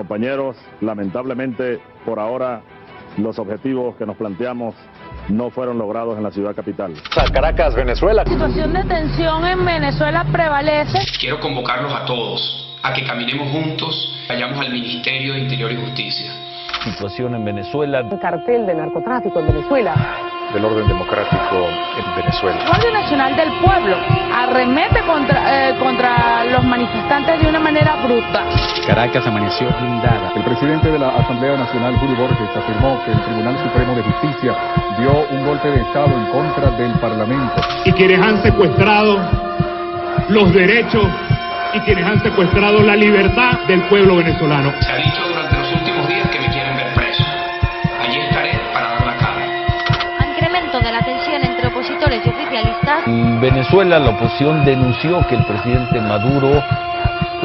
compañeros, lamentablemente por ahora los objetivos que nos planteamos no fueron logrados en la ciudad capital. Caracas, Venezuela. La situación de tensión en Venezuela prevalece. Quiero convocarlos a todos a que caminemos juntos, vayamos al Ministerio de Interior y Justicia. Situación en Venezuela. Un cartel de narcotráfico en Venezuela. Del orden democrático en Venezuela. La Guardia Nacional del Pueblo arremete contra los manifestantes de una manera bruta. Caracas amaneció blindada. El presidente de la Asamblea Nacional, Julio Borges, afirmó que el Tribunal Supremo de Justicia dio un golpe de Estado en contra del Parlamento. Y quienes han secuestrado los derechos y quienes han secuestrado la libertad del pueblo venezolano. Se ha dicho durante los últimos días que me quieren ver preso. Allí estaré para dar la cara. Incremento de la tensión entre opositores y oficialistas. En Venezuela la oposición denunció que el presidente Maduro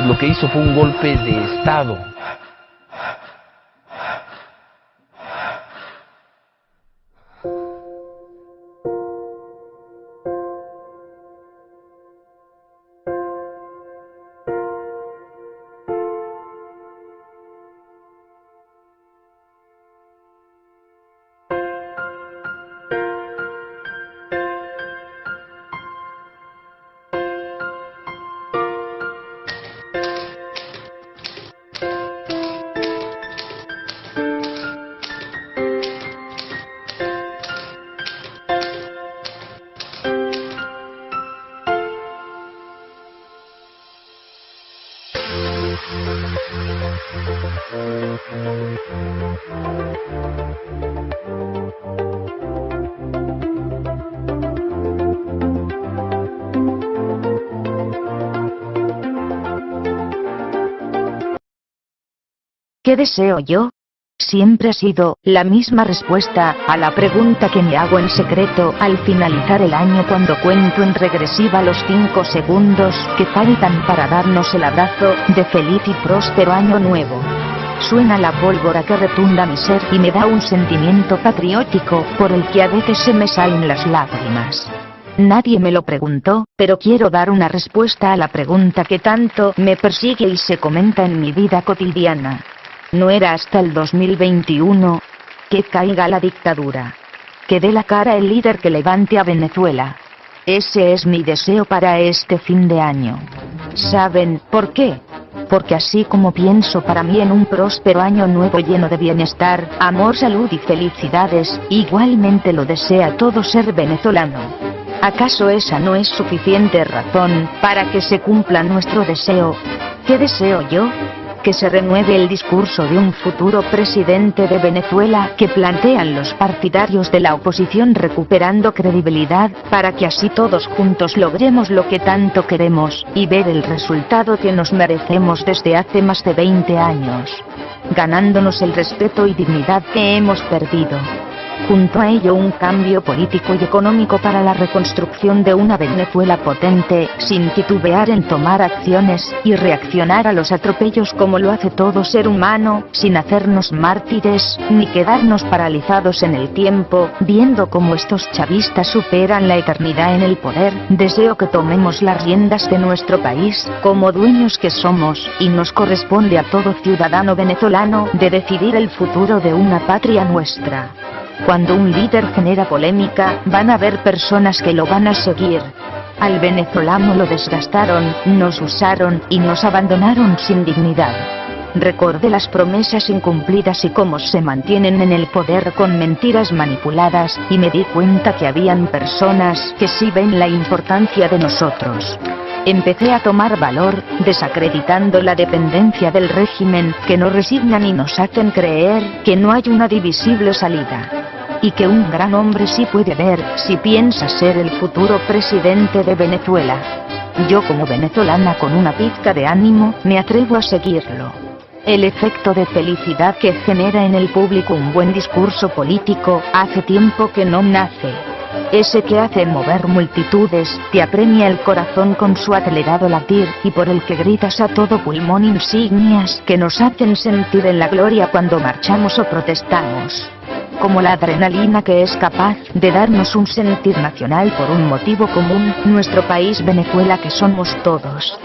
lo que hizo fue un golpe de Estado. ¿Qué deseo yo? Siempre ha sido la misma respuesta a la pregunta que me hago en secreto al finalizar el año cuando cuento en regresiva los 5 segundos que faltan para darnos el abrazo de feliz y próspero año nuevo. Suena la pólvora que retunda mi ser y me da un sentimiento patriótico por el que a veces se me salen las lágrimas. Nadie me lo preguntó, pero quiero dar una respuesta a la pregunta que tanto me persigue y se comenta en mi vida cotidiana. No era hasta el 2021 que caiga la dictadura. Que dé la cara el líder que levante a Venezuela. Ese es mi deseo para este fin de año. ¿Saben por qué? Porque así como pienso para mí en un próspero año nuevo lleno de bienestar, amor, salud y felicidades, igualmente lo desea todo ser venezolano. ¿Acaso esa no es suficiente razón para que se cumpla nuestro deseo? ¿Qué deseo yo? Que se renueve el discurso de un futuro presidente de Venezuela que plantean los partidarios de la oposición recuperando credibilidad, para que así todos juntos logremos lo que tanto queremos, y ver el resultado que nos merecemos desde hace más de 20 años. Ganándonos el respeto y dignidad que hemos perdido. Junto a ello un cambio político y económico para la reconstrucción de una Venezuela potente, sin titubear en tomar acciones y reaccionar a los atropellos como lo hace todo ser humano, sin hacernos mártires, ni quedarnos paralizados en el tiempo, viendo cómo estos chavistas superan la eternidad en el poder. Deseo que tomemos las riendas de nuestro país, como dueños que somos, y nos corresponde a todo ciudadano venezolano, de decidir el futuro de una patria nuestra. Cuando un líder genera polémica, van a haber personas que lo van a seguir. Al venezolano lo desgastaron, nos usaron y nos abandonaron sin dignidad. Recordé las promesas incumplidas y cómo se mantienen en el poder con mentiras manipuladas, y me di cuenta que habían personas que sí ven la importancia de nosotros. Empecé a tomar valor, desacreditando la dependencia del régimen, que nos resignan y nos hacen creer que no hay una divisible salida. Y que un gran hombre sí puede ver, si piensa ser el futuro presidente de Venezuela. Yo como venezolana con una pizca de ánimo, me atrevo a seguirlo. El efecto de felicidad que genera en el público un buen discurso político, hace tiempo que no nace. Ese que hace mover multitudes, te apremia el corazón con su acelerado latir, y por el que gritas a todo pulmón insignias que nos hacen sentir en la gloria cuando marchamos o protestamos. Como la adrenalina que es capaz de darnos un sentir nacional por un motivo común, nuestro país Venezuela que somos todos.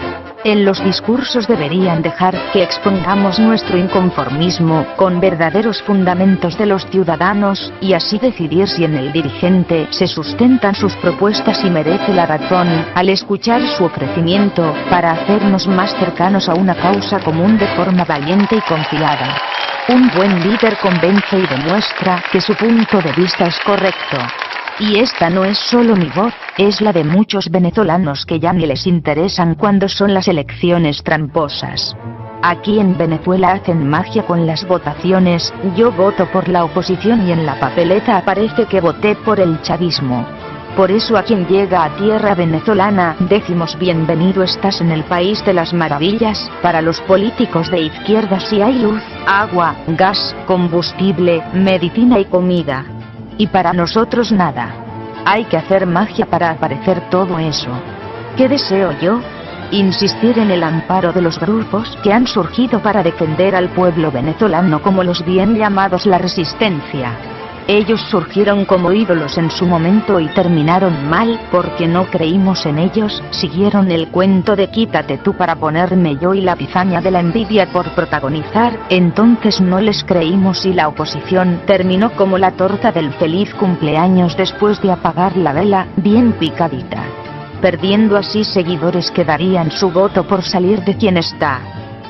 En los discursos deberían dejar que expongamos nuestro inconformismo con verdaderos fundamentos de los ciudadanos, y así decidir si en el dirigente se sustentan sus propuestas y merece la razón, al escuchar su ofrecimiento, para hacernos más cercanos a una causa común de forma valiente y confiada. Un buen líder convence y demuestra que su punto de vista es correcto. Y esta no es solo mi voz, es la de muchos venezolanos que ya ni les interesan cuando son las elecciones tramposas. Aquí en Venezuela hacen magia con las votaciones, yo voto por la oposición y en la papeleta aparece que voté por el chavismo. Por eso a quien llega a tierra venezolana, decimos bienvenido estás en el país de las maravillas. Para los políticos de izquierda sí hay luz, agua, gas, combustible, medicina y comida. Y para nosotros nada. Hay que hacer magia para aparecer todo eso. ¿Qué deseo yo? Insistir en el amparo de los grupos que han surgido para defender al pueblo venezolano como los bien llamados la resistencia. Ellos surgieron como ídolos en su momento y terminaron mal porque no creímos en ellos, siguieron el cuento de quítate tú para ponerme yo y la pizaña de la envidia por protagonizar, entonces no les creímos y la oposición terminó como la torta del feliz cumpleaños después de apagar la vela, bien picadita. Perdiendo así seguidores que darían su voto por salir de quien está.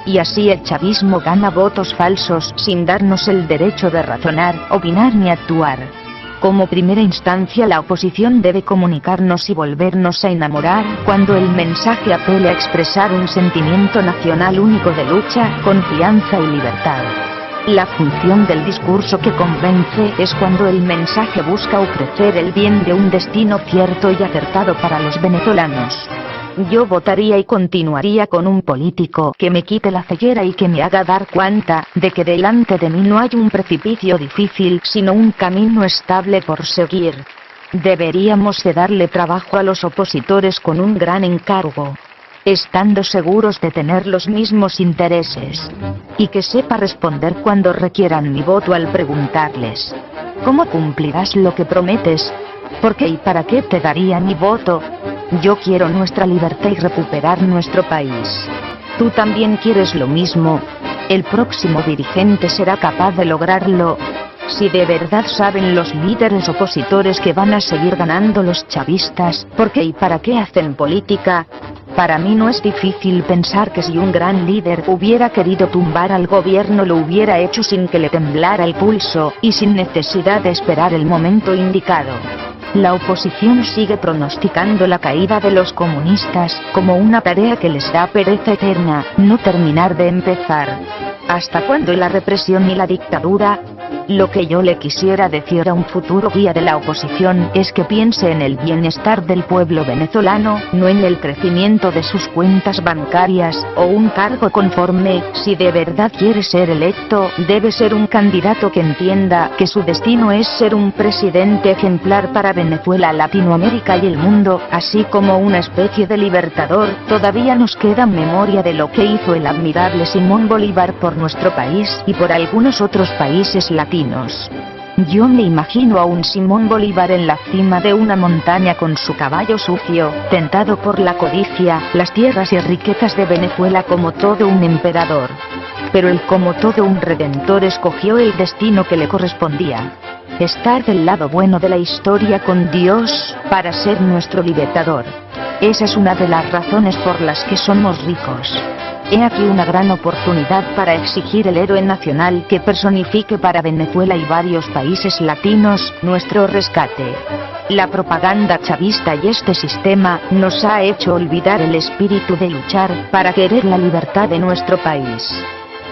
Y así el chavismo gana votos falsos sin darnos el derecho de razonar, opinar ni actuar. Como primera instancia la oposición debe comunicarnos y volvernos a enamorar cuando el mensaje apele a expresar un sentimiento nacional único de lucha, confianza y libertad. La función del discurso que convence es cuando el mensaje busca ofrecer el bien de un destino cierto y acertado para los venezolanos. Yo votaría y continuaría con un político que me quite la ceguera y que me haga dar cuenta de que delante de mí no hay un precipicio difícil sino un camino estable por seguir. Deberíamos de darle trabajo a los opositores con un gran encargo, estando seguros de tener los mismos intereses. Y que sepa responder cuando requieran mi voto al preguntarles: ¿cómo cumplirás lo que prometes? ¿Por qué y para qué te daría mi voto? Yo quiero nuestra libertad y recuperar nuestro país. ¿Tú también quieres lo mismo? ¿El próximo dirigente será capaz de lograrlo? Si de verdad saben los líderes opositores que van a seguir ganando los chavistas, ¿por qué y para qué hacen política? Para mí no es difícil pensar que si un gran líder hubiera querido tumbar al gobierno lo hubiera hecho sin que le temblara el pulso, y sin necesidad de esperar el momento indicado. La oposición sigue pronosticando la caída de los comunistas, como una tarea que les da pereza eterna, no terminar de empezar. ¿Hasta cuándo la represión y la dictadura? Lo que yo le quisiera decir a un futuro guía de la oposición es que piense en el bienestar del pueblo venezolano, no en el crecimiento de sus cuentas bancarias, o un cargo conforme. Si de verdad quiere ser electo, debe ser un candidato que entienda que su destino es ser un presidente ejemplar para Venezuela, Latinoamérica y el mundo, así como una especie de libertador. Todavía nos queda memoria de lo que hizo el admirable Simón Bolívar por nuestro país y por algunos otros países latinos. Yo me imagino a un Simón Bolívar en la cima de una montaña con su caballo sucio, tentado por la codicia, las tierras y riquezas de Venezuela como todo un emperador. Pero él como todo un redentor escogió el destino que le correspondía. Estar del lado bueno de la historia con Dios, para ser nuestro libertador. Esa es una de las razones por las que somos ricos. He aquí una gran oportunidad para exigir el héroe nacional que personifique para Venezuela y varios países latinos nuestro rescate. La propaganda chavista y este sistema nos ha hecho olvidar el espíritu de luchar para querer la libertad de nuestro país.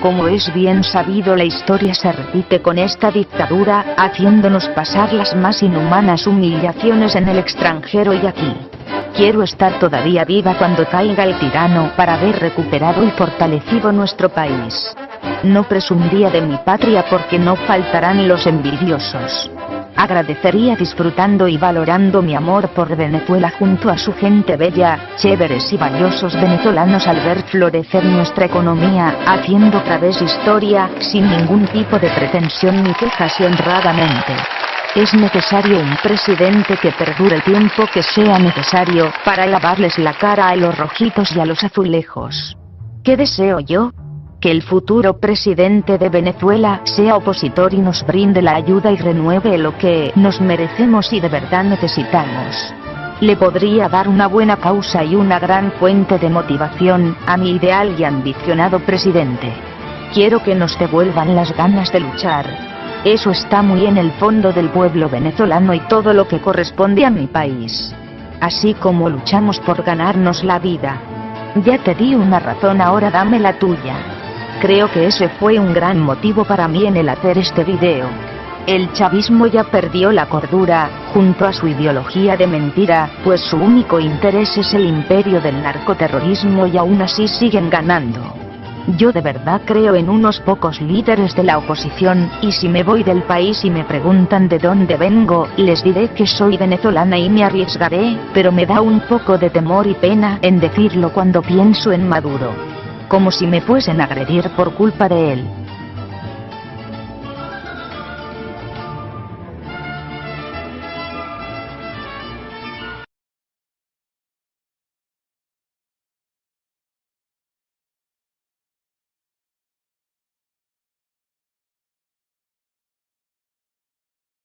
Como es bien sabido, la historia se repite con esta dictadura, haciéndonos pasar las más inhumanas humillaciones en el extranjero y aquí. Quiero estar todavía viva cuando caiga el tirano para haber recuperado y fortalecido nuestro país. No presumiría de mi patria porque no faltarán los envidiosos. Agradecería disfrutando y valorando mi amor por Venezuela junto a su gente bella, chéveres y valiosos venezolanos al ver florecer nuestra economía, haciendo otra vez historia, sin ningún tipo de pretensión ni quejas y honradamente. Es necesario un presidente que perdure el tiempo que sea necesario para lavarles la cara a los rojitos y a los azulejos. ¿Qué deseo yo? Que el futuro presidente de Venezuela sea opositor y nos brinde la ayuda y renueve lo que nos merecemos y de verdad necesitamos. Le podría dar una buena causa y una gran fuente de motivación a mi ideal y ambicionado presidente. Quiero que nos devuelvan las ganas de luchar. Eso está muy en el fondo del pueblo venezolano y todo lo que corresponde a mi país. Así como luchamos por ganarnos la vida. Ya te di una razón, ahora dame la tuya. Creo que ese fue un gran motivo para mí en el hacer este video. El chavismo ya perdió la cordura, junto a su ideología de mentira, pues su único interés es el imperio del narcoterrorismo y aún así siguen ganando. Yo de verdad creo en unos pocos líderes de la oposición, y si me voy del país y me preguntan de dónde vengo, les diré que soy venezolana y me arriesgaré, pero me da un poco de temor y pena en decirlo cuando pienso en Maduro. Como si me fuesen a agredir por culpa de él.